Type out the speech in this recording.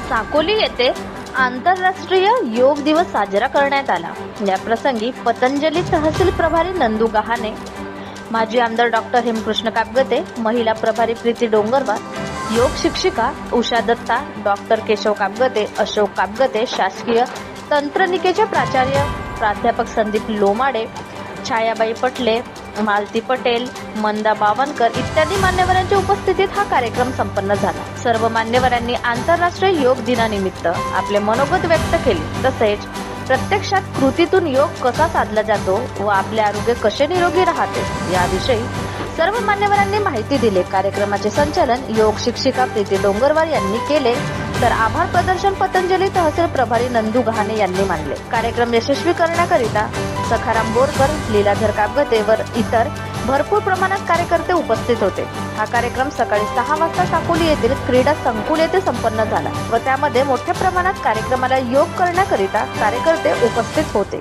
साकोली येथे आंतरराष्ट्रीय योग दिवस साजरा करण्यात आला। या प्रसंगी पतंजली तहसील प्रभारी नंदू गहाणे, माजी आमदार डॉक्टर हेमकृष्ण कापगते, महिला प्रभारी प्रीती डोंगरवार, योग शिक्षिका उषा दत्ता, डॉक्टर केशव कापगते, अशोक कापगते, शासकीय तंत्रनिकेचे प्राचार्य प्राध्यापक संदीप लोमाडे, छायाबाई पटले, मालती पटेल, मंदा बावनकर इत्यादी मान्यवरांच्या उपस्थितीत हा कार्यक्रम संपन्न झाला। सर्व मान्यवरांनी आंतरराष्ट्रीय योग दिनानिमित्त आपले मनोगत व्यक्त केले। तसेच प्रत्यक्षात कृतीतून योग कसा साधला जातो व आपले आरोग्य कसे निरोगी राहते याविषयी सर्व मान्यवरांनी माहिती दिली। कार्यक्रमाचे संचालन योग शिक्षिका प्रीती डोंगरवार यांनी केले, तर आभार प्रदर्शन पतंजली तहसील प्रभारी नंदू गहाणे यांनी मानले। कार्यक्रम यशस्वी करण्याकरिता सखाराम बोरकर, लीलाधर कापगते व इतर भरपूर प्रमाणात कार्यकर्ते उपस्थित होते। हा कार्यक्रम सकाळी 6 वाजता साकोली येथील क्रीडा संकुल येथे संपन्न झाला व त्यामध्ये मोठ्या प्रमाणात कार्यक्रमाला योग करण्याकरिता कार्यकर्ते उपस्थित होते।